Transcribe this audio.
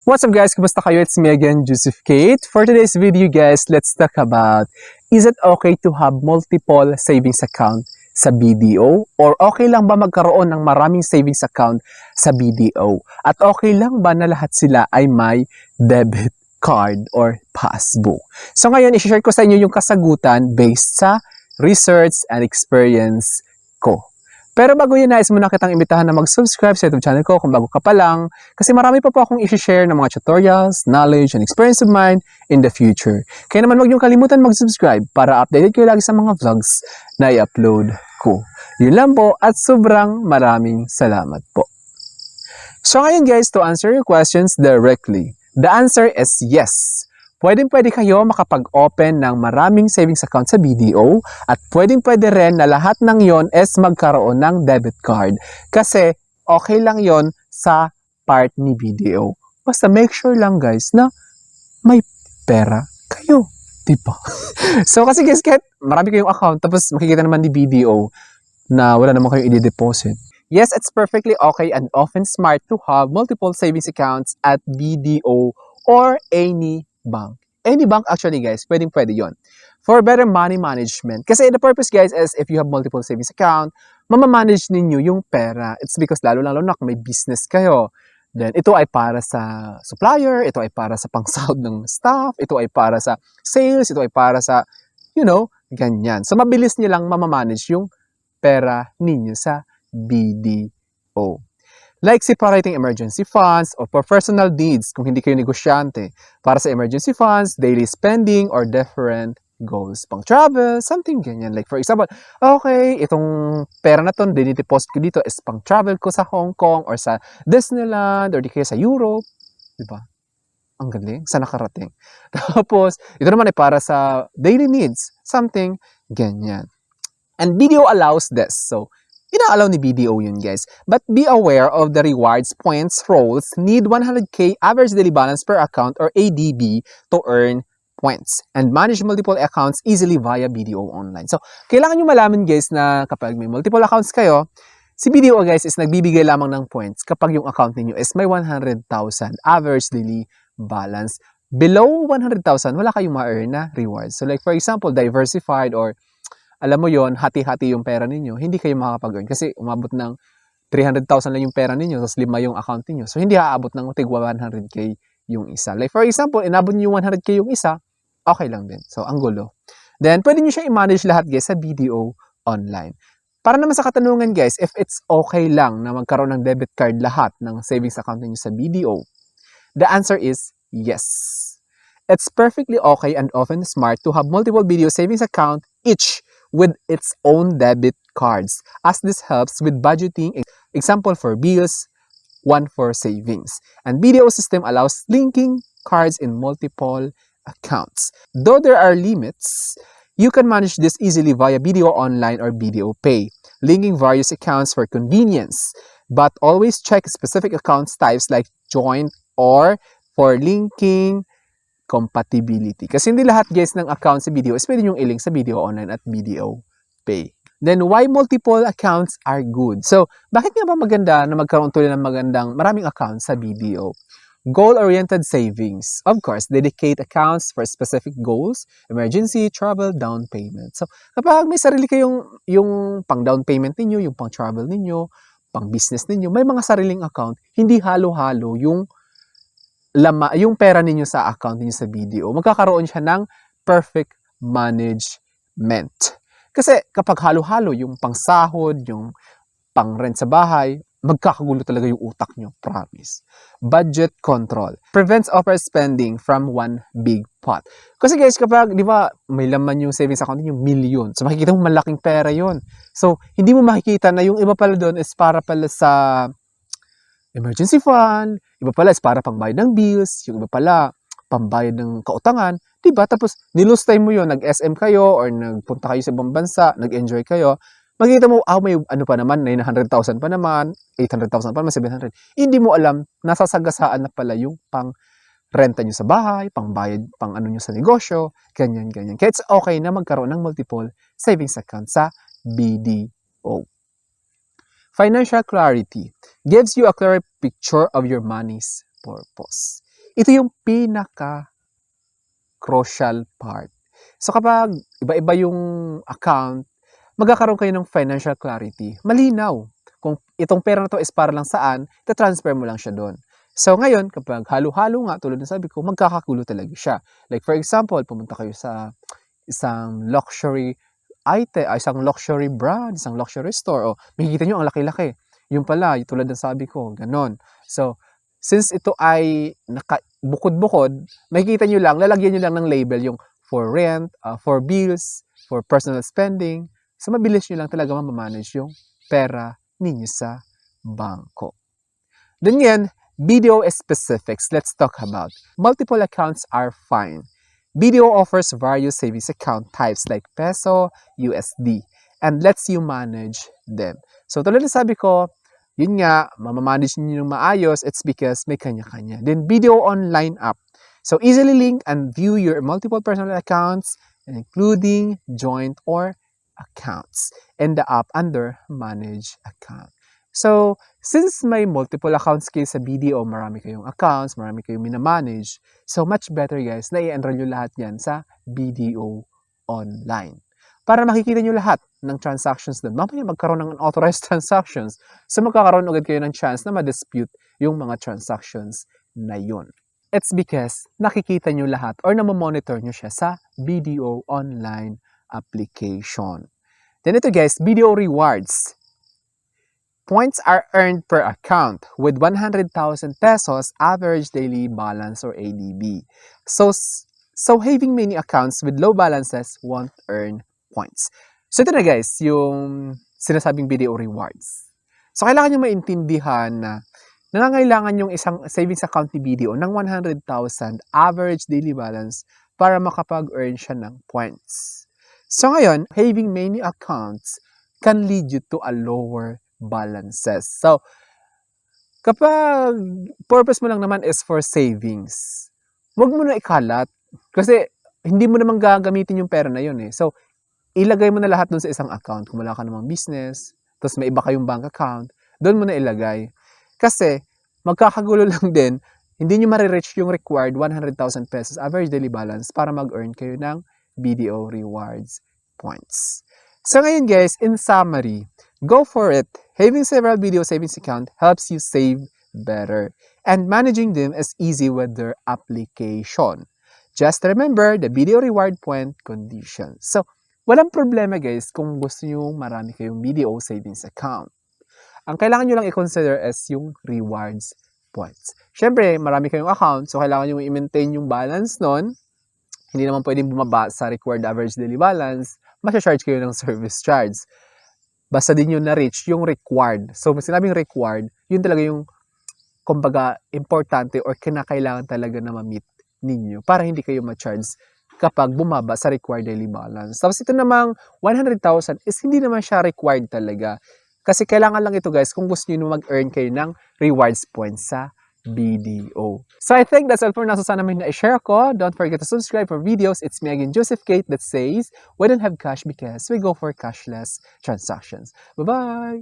What's up guys? Kumusta kayo? It's me again, Joseph Kate. For today's video guys, let's talk about is it okay to have multiple savings account sa BDO? Or okay lang ba magkaroon ng maraming savings account sa BDO? At okay lang ba na lahat sila ay may debit card or passbook? So ngayon, i-share ko sa inyo yung kasagutan based sa research and experience ko. Pero bago yun, nais muna kitang imbitahan na mag-subscribe sa YouTube channel ko kung bago ka pa lang kasi marami pa po akong i-share ng mga tutorials, knowledge, and experience of mine in the future. Kaya naman huwag niyong kalimutan mag-subscribe para updated kayo lagi sa mga vlogs na i-upload ko. Yun lang po at sobrang maraming salamat po. So ngayon guys, to answer your questions directly, the answer is yes. Pwede kayo makapag-open ng maraming savings account sa BDO at pwede rin na lahat ng yon is magkaroon ng debit card kasi okay lang yon sa part ni BDO. Basta make sure lang guys na may pera kayo, diba? So kasi guys, kahit marami kayong account tapos makikita naman ni BDO na wala naman kayong i-deposit. Yes, it's perfectly okay and often smart to have multiple savings accounts at BDO or any bank. Any bank actually guys, pwede yon. For better money management. Kasi the purpose guys is if you have multiple savings account, mamamanage ninyo yung pera. It's because lalo na kung may business kayo. Then ito ay para sa supplier, ito ay para sa pangsahod ng staff, ito ay para sa sales, ito ay para sa, ganyan. So mabilis nyo lang mamamanage yung pera ninyo sa BDO. Like separating emergency funds or for personal needs kung hindi kayo negosyante. Para sa emergency funds, daily spending, or different goals. Pang travel, something ganyan. Like for example, okay, itong pera na to, dinideposit ko dito is pang travel ko sa Hong Kong or sa Disneyland or di kaya sa Europe. Diba? Ang galing. Sa nakarating. Tapos, ito naman ay para sa daily needs. Something ganyan. And BDO allows this. So, ina-allow ni BDO yun guys. But be aware of the rewards points roles need 100k average daily balance per account or ADB to earn points and manage multiple accounts easily via BDO online. So, kailangan nyo malaman guys na kapag may multiple accounts kayo, si BDO guys is nagbibigay lamang ng points kapag yung account niyo is may 100,000 average daily balance. Below 100,000, wala kayong ma-earn na rewards. So like for example, diversified or alam mo yon, hati-hati yung pera ninyo, hindi kayo makakapag-earn kasi umabot ng 300,000 lang yung pera ninyo, tapos 5 yung account niyo. So, hindi aabot ng tigwa 100k yung isa. Like, for example, inabot niyo yung 100k yung isa, okay lang din. So, ang gulo. Then, pwede niyo siya i-manage lahat, guys, sa BDO online. Para naman sa katanungan, guys, if it's okay lang na magkaroon ng debit card lahat ng savings account niyo sa BDO, the answer is yes. It's perfectly okay and often smart to have multiple BDO savings account each with its own debit cards, as this helps with budgeting, example for bills, one for savings. And BDO system allows linking cards in multiple accounts. Though there are limits, you can manage this easily via BDO Online or BDO Pay, linking various accounts for convenience. But always check specific accounts types like joint or for linking compatibility. Kasi hindi lahat guys ng account sa BDO is pwede nyo i-link sa BDO Online at BDO Pay. Then, why multiple accounts are good? So, bakit nga ba maganda na magkaroon tuloy ng maraming accounts sa BDO? Goal-oriented savings. Of course, dedicate accounts for specific goals, emergency, travel, down payment. So, kapag may sarili kayong yung pang down payment ninyo, yung pang travel ninyo, pang business ninyo, may mga sariling account, hindi halo-halo yung pera ninyo sa account ninyo sa BDO, magkakaroon siya ng perfect management. Kasi kapag halo-halo, yung pangsahod, yung pang-rent sa bahay, magkakagulo talaga yung utak nyo, promise. Budget control. Prevents overspending from one big pot. Kasi guys, kapag, di ba, may laman yung savings account yung million. So, makikita mo malaking pera yon. So, hindi mo makikita na yung iba pala doon is para pala sa emergency fund, iba pala is para pangbayad ng bills, yung iba pala pambayad ng kautangan, diba? Tapos nilose time mo yun, nag-SM kayo or nagpunta kayo sa ibang bansa, nag-enjoy kayo, makikita mo, may ano pa naman, 900,000 pa naman, 800,000 pa naman, 700. Hindi mo alam, nasasagasaan na pala yung pang renta nyo sa bahay, pangbayad, pang ano nyo sa negosyo, ganyan. Kaya it's okay na magkaroon ng multiple savings account sa BDO. Financial clarity gives you a clear picture of your money's purpose. Ito yung pinaka-crucial part. So kapag iba-iba yung account, magkakaroon kayo ng financial clarity. Malinaw kung itong pera na to is para lang saan, transfer mo lang siya doon. So ngayon, kapag halo-halo nga, tulad ng sabi ko, magkakagulo talaga siya. Like for example, pumunta kayo sa isang luxury item, isang luxury brand, isang luxury store, o makikita nyo ang laki-laki. Yung pala, tulad ng sabi ko, ganon. So, since ito ay bukod-bukod, makikita nyo lang, lalagyan nyo lang ng label yung for rent, for bills, for personal spending. So, mabilis nyo lang talaga mamamanage yung pera ninyo sa bangko. Then yan, BDO specifics, let's talk about. Multiple accounts are fine. BDO offers various savings account types like peso, USD, and lets you manage them. So tulad na sabi ko, yun nga, mamamanage niyo ng maayos, it's because may kanya-kanya. Then BDO online app. So easily link and view your multiple personal accounts, including joint or accounts, and the app under manage account. So, since may multiple accounts kayo sa BDO, marami kayong accounts, marami kayong minamanage, so much better guys na i-enroll nyo lahat yan sa BDO online. Para makikita nyo lahat ng transactions doon. Mamaya magkaroon ng unauthorized transactions, so magkakaroon agad kayo ng chance na ma-dispute yung mga transactions na yun. It's because nakikita nyo lahat or namomonitor nyo siya sa BDO online application. Then ito guys, BDO rewards. Points are earned per account with 100,000 pesos average daily balance or ADB. So having many accounts with low balances won't earn points. So ito na guys, yung sinasabing BDO rewards. So kailangan nyo maintindihan na nangangailangan yung isang savings account ni BDO ng 100,000 average daily balance para makapag-earn siya ng points. So ngayon, having many accounts can lead you to a lower balances. So, kapag purpose mo lang naman is for savings, huwag mo na ikalat. Kasi, hindi mo naman gagamitin yung pera na yun eh. So, ilagay mo na lahat dun sa isang account. Kung wala ka namang business, tapos may iba kayong bank account, doon mo na ilagay. Kasi, magkakagulo lang din, hindi nyo marireach yung required 100,000 pesos average daily balance para mag-earn kayo ng BDO rewards points. So ngayon guys, in summary, go for it. Having several BDO savings account helps you save better. And managing them is easy with their application. Just remember the BDO reward point conditions. So, walang problema guys kung gusto nyo marami kayong BDO savings account. Ang kailangan nyo lang i-consider is yung rewards points. Siyempre, marami kayong account, so kailangan nyo i-maintain yung balance nun. Hindi naman pwedeng bumaba sa required average daily balance, masya-charge kayo ng service charge. Basta din yun na-reach yung required. So, sinabing required, yun talaga yung, kumbaga, importante or kinakailangan talaga na ma-meet ninyo para hindi kayo ma-charge kapag bumaba sa required daily balance. Tapos ito namang 100,000 is hindi naman siya required talaga. Kasi kailangan lang ito guys kung gusto nyo mag-earn kayo ng rewards points sa BDO. So I think that's all for now. So sana may na-share ko. Don't forget to subscribe for videos. It's me again, Joseph Kate, that says, we don't have cash because we go for cashless transactions. Bye-bye!